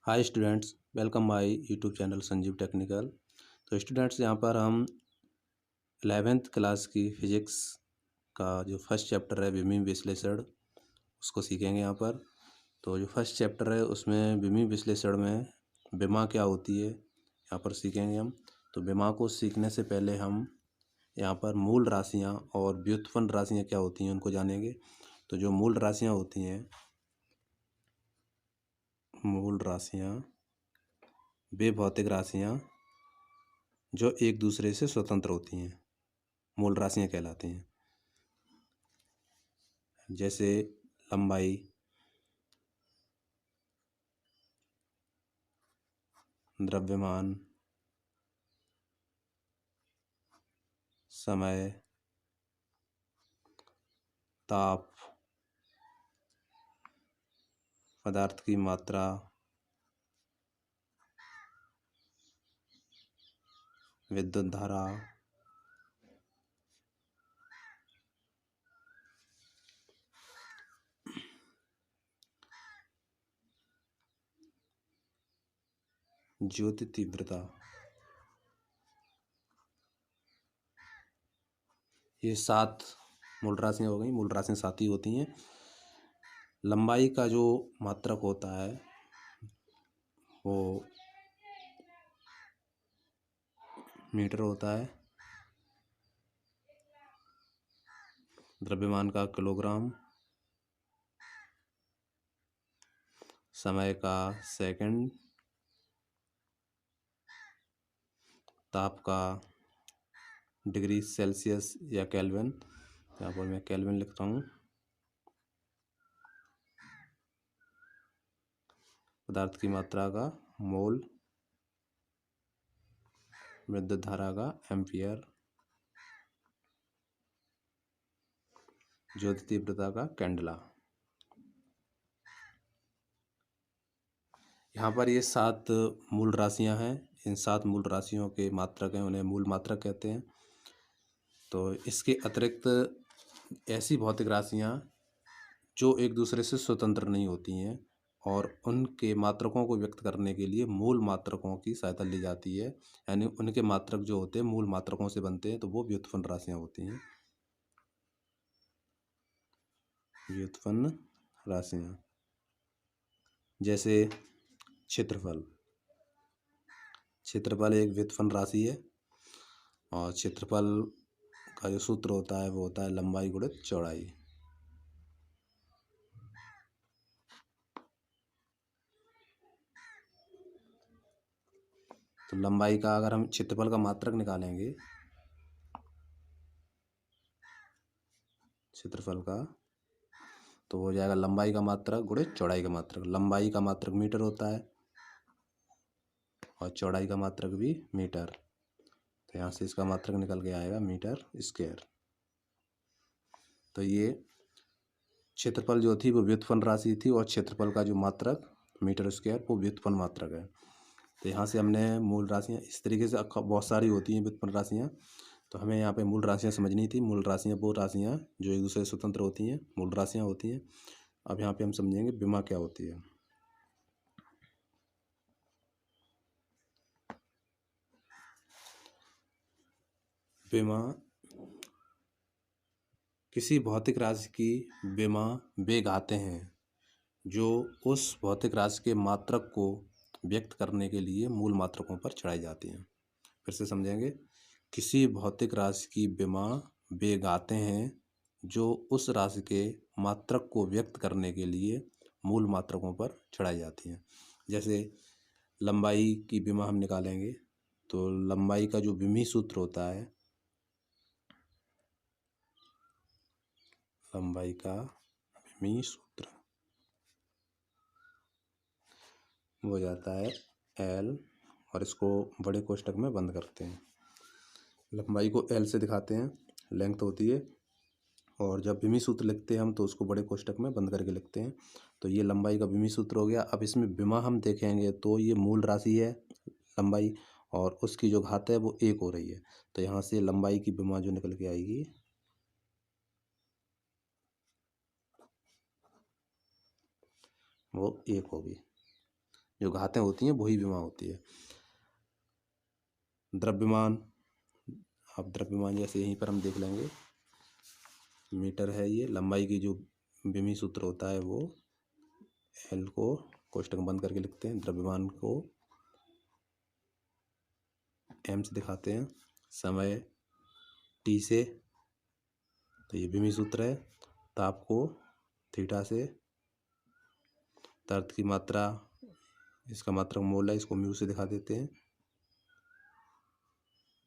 Hi students, welcome my YouTube channel Sanjeev technical. तो students, यहाँ पर हम 11th क्लास की फिजिक्स का जो फर्स्ट चैप्टर है विमीय विश्लेषण, उसको सीखेंगे यहाँ पर। तो जो फर्स्ट चैप्टर है उसमें विमीय विश्लेषण में विमा क्या होती है यहाँ पर सीखेंगे हम। तो विमा को सीखने से पहले हम यहाँ पर मूल राशियाँ और व्युत्पन्न राशियाँ क्या होती हैं उनको जानेंगे। तो जो मूल राशियाँ होती हैं, मूल राशियाँ वे भौतिक राशियाँ जो एक दूसरे से स्वतंत्र होती हैं, मूल राशियाँ कहलाती हैं। जैसे लंबाई, द्रव्यमान, समय, ताप, पदार्थ की मात्रा, विद्युत धारा, ज्योति तीव्रता, ये 7 मूल राशियाँ हो गई। मूल राशियाँ 7 ही होती हैं। लंबाई का जो मात्रक होता है वो मीटर होता है। द्रव्यमान का किलोग्राम, समय का सेकंड, ताप का डिग्री सेल्सियस या केल्विन, यहाँ पर मैं केल्विन लिखता हूँ। पदार्थ की मात्रा का मोल, विद्युत धारा का एम्पियर, ज्योति तीव्रता का कैंडला। यहाँ पर ये 7 मूल राशियाँ हैं। इन 7 मूल राशियों के मात्रक हैं, उन्हें मूल मात्रक कहते हैं। तो इसके अतिरिक्त ऐसी भौतिक राशियाँ जो एक दूसरे से स्वतंत्र नहीं होती हैं और उनके मात्रकों को व्यक्त करने के लिए मूल मात्रकों की सहायता ली जाती है। यानी उनके मात्रक जो होते हैं मूल मात्रकों से बनते हैं, तो वो व्युत्पन्न राशियाँ होती हैं। व्युत्पन्न राशियाँ जैसे क्षेत्रफल। क्षेत्रफल एक व्युत्पन्न राशि है और क्षेत्रफल का जो सूत्र होता है वो होता है लंबाई गुणित चौड़ाई। तो लंबाई का अगर हम क्षेत्रफल का मात्रक निकालेंगे, क्षेत्रफल का, तो हो जाएगा लंबाई का मात्रक गुणित चौड़ाई का मात्रक। लंबाई का मात्रक मीटर होता है और चौड़ाई का मात्रक भी मीटर। तो यहाँ से इसका मात्रक निकल के आएगा मीटर स्क्वायर। तो ये क्षेत्रफल जो थी वो व्युत्पन्न राशि थी और क्षेत्रफल का जो मात्रक मीटर स्क्वायर वो व्युत्पन्न मात्रक है। तो यहाँ से हमने मूल राशियाँ इस तरीके से बहुत सारी होती हैं व्युत्पन्न राशियाँ। तो हमें यहाँ पे मूल राशियाँ समझनी थी। मूल राशियाँ वो राशियाँ जो एक दूसरे से स्वतंत्र होती हैं, मूल राशियाँ होती हैं। अब यहाँ पे हम समझेंगे विमा क्या होती है। विमा किसी भौतिक राशि की विमा वे घातें हैं जो उस भौतिक राशि के मात्रक को व्यक्त करने के लिए मूल मात्रकों पर चढ़ाई जाती हैं। फिर से समझेंगे। किसी भौतिक राशि की विमा वे घातें हैं जो उस राशि के मात्रक को व्यक्त करने के लिए मूल मात्रकों पर चढ़ाई जाती हैं। जैसे लंबाई की विमा हम निकालेंगे तो लंबाई का जो विमीय सूत्र होता है, लंबाई का विमीय सूत्र वो हो जाता है L, और इसको बड़े कोष्ठक में बंद करते हैं। लंबाई को L से दिखाते हैं, लेंथ होती है, और जब विमीय सूत्र लिखते हैं हम तो उसको बड़े कोष्ठक में बंद करके लिखते हैं। तो ये लंबाई का विमीय सूत्र हो गया। अब इसमें विमा हम देखेंगे तो ये मूल राशि है लंबाई, और उसकी जो घात है वो 1 हो रही है। तो यहाँ से लंबाई की विमा जो निकल के आएगी वो 1 होगी। जो घातें होती हैं वही विमा होती है। द्रव्यमान, अब द्रव्यमान जैसे यहीं पर हम देख लेंगे, मीटर है ये, लंबाई की जो विमी सूत्र होता है वो एल को कोष्टक बंद करके लिखते हैं, द्रव्यमान को एम से दिखाते हैं, समय टी से, तो ये विमी सूत्र है। ताप को थीटा से, तरल की मात्रा, इसका मात्रक मोल है, इसको म्यू से दिखा देते हैं।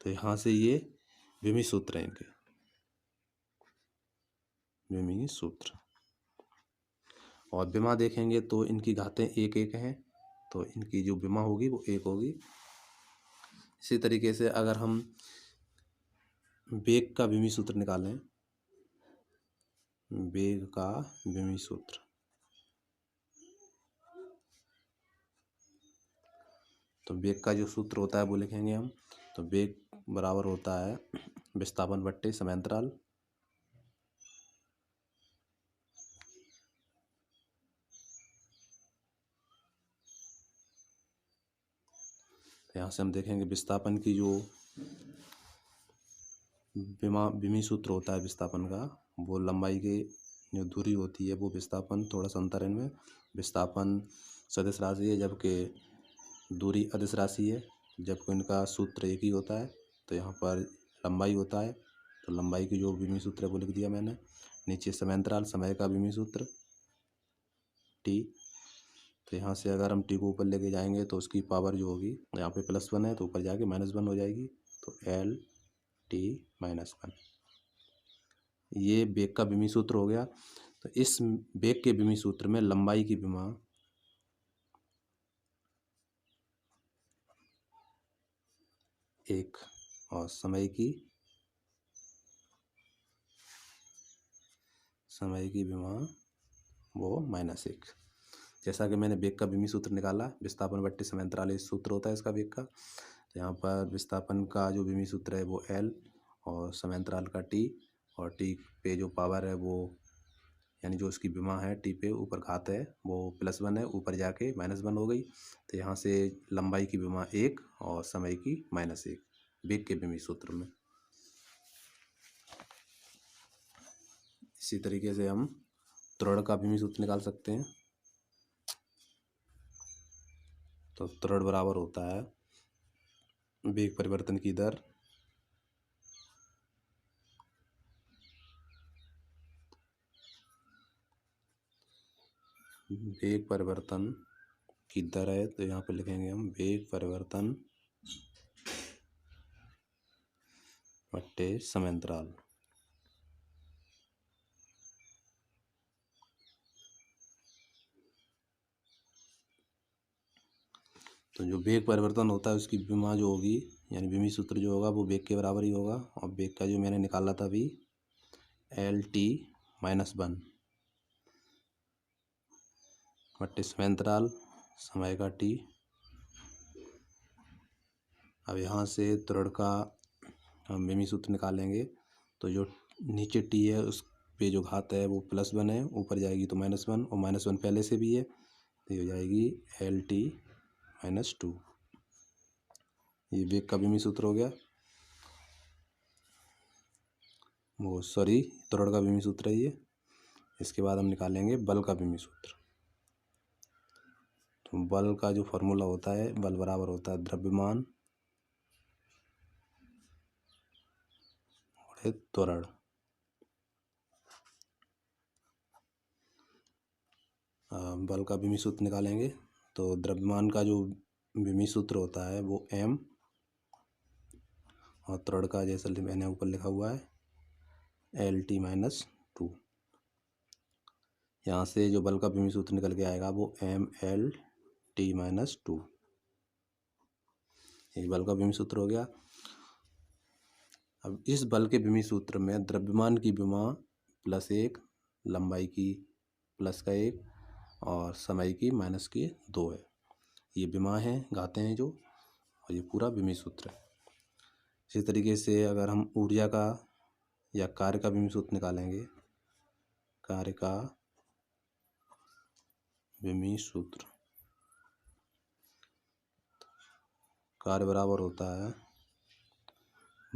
तो यहाँ से ये विमी सूत्र हैं इनके, विमी सूत्र। और विमा देखेंगे तो इनकी घातें एक एक हैं, तो इनकी जो विमा होगी वो एक होगी। इसी तरीके से अगर हम वेग का विमी सूत्र निकालें, वेग का विमी सूत्र, तो वेग का जो सूत्र होता है वो लिखेंगे हम। तो वेग बराबर होता है विस्थापन बट्टे समयांतराल, यहाँ से हम देखेंगे विस्थापन की जो विमी सूत्र होता है विस्थापन का, वो लंबाई की जो दूरी होती है वो विस्थापन, थोड़ा सा अंतर है इनमें। विस्थापन सदिश राशि है जबकि दूरी अदिश राशि है, जबकि इनका सूत्र एक ही होता है। तो यहाँ पर लंबाई होता है, तो लंबाई की जो विमी सूत्र है वो लिख दिया मैंने। नीचे समयांतराल, समय का विमी सूत्र टी। तो यहाँ से अगर हम टी को ऊपर लेके जाएंगे तो उसकी पावर जो होगी, यहाँ पे +1 है तो ऊपर जाके -1 हो जाएगी, तो एल टी -1। ये वेग का विमी सूत्र हो गया। तो इस वेग के विमी सूत्र में लंबाई की विमा एक और समय की विमा वो -1। जैसा कि मैंने वेग का विमी सूत्र निकाला, विस्थापन बट्टे समयांतराल इस सूत्र होता है इसका वेग का। तो यहाँ पर विस्थापन का जो विमी सूत्र है वो एल और समयांतराल का टी, और टी पे जो पावर है वो, यानी जो उसकी विमा है टी पे ऊपर घात है वो +1 है, ऊपर जाके -1 हो गई। तो यहाँ से लंबाई की विमा 1 और समय की -1, वेग के विमी सूत्र में। इसी तरीके से हम त्वरण का विमी सूत्र निकाल सकते हैं। तो त्वरण बराबर होता है वेग परिवर्तन की दर वेग परिवर्तन की दर है, तो यहाँ पे लिखेंगे हम वेग परिवर्तन बट्टे समयांतराल। तो जो वेग परिवर्तन होता है उसकी विमा जो होगी, यानी विमी सूत्र जो होगा वो वेग के बराबर ही होगा। और वेग का जो मैंने निकाला था अभी एल टी -1 बट्टे समयांतराल, समय का टी। अब यहाँ से त्वरण का हम विमी सूत्र निकालेंगे, तो जो नीचे टी है उस पे जो घात है वो +1 है, ऊपर जाएगी तो -1, और -1 पहले से भी है, तो ये हो जाएगी एल टी -2। ये वेग का विमी सूत्र हो गया, वो सॉरी त्वरण का विमी सूत्र है ये। इसके बाद हम निकालेंगे बल का विमी सूत्र। तो बल का जो फॉर्मूला होता है, बल बराबर होता है द्रव्यमान गुणित त्वरण। बल का विमी सूत्र निकालेंगे, तो द्रव्यमान का जो विमी सूत्र होता है वो m, और त्वरण का जैसा मैंने ऊपर लिखा हुआ है LT -2। यहाँ से जो बल का विमी सूत्र निकल के आएगा वो MLT -2। ये बल का विमी सूत्र हो गया। अब इस बल के विमी सूत्र में द्रव्यमान की विमा +1, लंबाई की +1 और समय की -2 है। ये विमा है, घातें हैं जो, और ये पूरा विमी सूत्र है। इसी तरीके से अगर हम ऊर्जा का या कार्य का विमी सूत्र निकालेंगे, कार्य का विमी सूत्र, कार्य बराबर होता है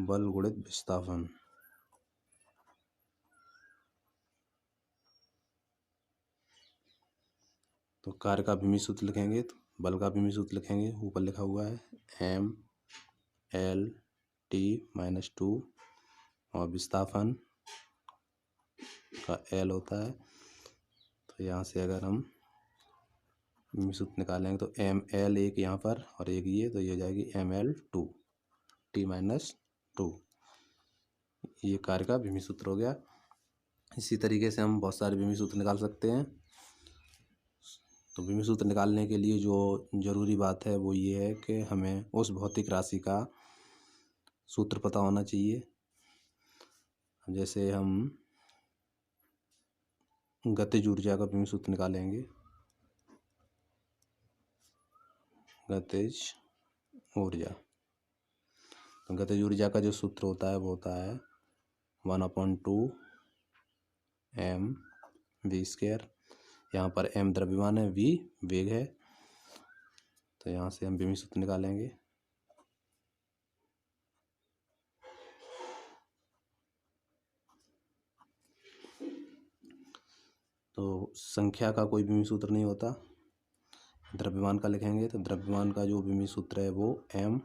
बल गुणित विस्थापन। तो कार्य का भूमि सूत्र लिखेंगे तो बल का भूमि सूत्र लिखेंगे, ऊपर लिखा हुआ है mL/T-2 और विस्थापन का L होता है। तो यहाँ से अगर हम भूमि सूत्र निकालेंगे तो mL एक यहाँ पर और एक ये, तो ये हो जाएगी mL2 T-2। ये कार्य का भूमि सूत्र हो गया। इसी तरीके से हम बहुत सारे भूमि सूत्र निकाल सकते हैं। तो भूमि सूत्र निकालने के लिए जो ज़रूरी बात है वो ये है कि हमें उस भौतिक राशि का सूत्र पता होना चाहिए। जैसे हम गतिज ऊर्जा का भूमि सूत्र निकालेंगे। गतिज ऊर्जा, तो गतिज ऊर्जा का जो सूत्र होता है वो होता है 1/2 mv²। यहाँ पर m द्रव्यमान है, v वेग है। तो यहाँ से हम भूमि सूत्र निकालेंगे। तो संख्या का कोई भूमि सूत्र नहीं होता, द्रव्यमान का लिखेंगे। तो द्रव्यमान का जो भूमि सूत्र है वो m,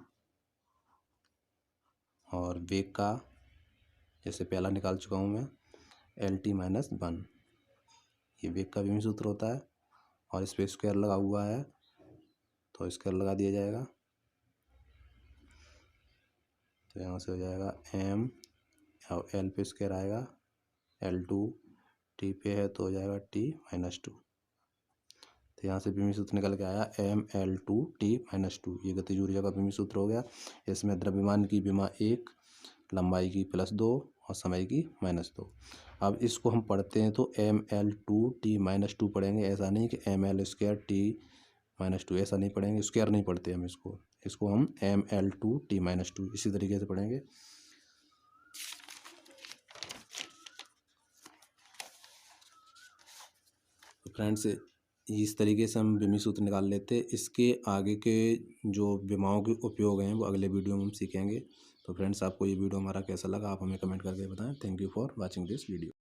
और वेग का जैसे पहला निकाल चुका हूँ मैं L/T-1, ये वेग का भूमि सूत्र होता है। और इस पे स्क्वायर लगा हुआ है तो स्क्वायर लगा दिया जाएगा। तो यहाँ से हो जाएगा m और L पे स्क्वायर आएगा, L2 T पे है तो हो जाएगा T-2। तो यहाँ से भूमि सूत्र निकल के आया mL2 T-2। ये गतिज ऊर्जा का भूमि सूत्र हो गया। इसमें द्रव्यमान की विमा 1, लंबाई की +2 और समय की -2। अब इसको हम पढ़ते हैं तो mL2 T-2 पढ़ेंगे, ऐसा नहीं कि mL² T-2, ऐसा नहीं पढ़ेंगे, स्क्वायर नहीं पढ़ते हम इसको हम mL2 T-2 इसी तरीके से पढ़ेंगे। तो फ्रेंड्स, इस तरीके से हम भूमि सूत्र निकाल लेते हैं। इसके आगे के जो विमाओं के उपयोग हैं वो अगले वीडियो में हम सीखेंगे। तो फ्रेंड्स, आपको ये वीडियो हमारा कैसा लगा आप हमें कमेंट करके बताएं। Thank you for watching this video.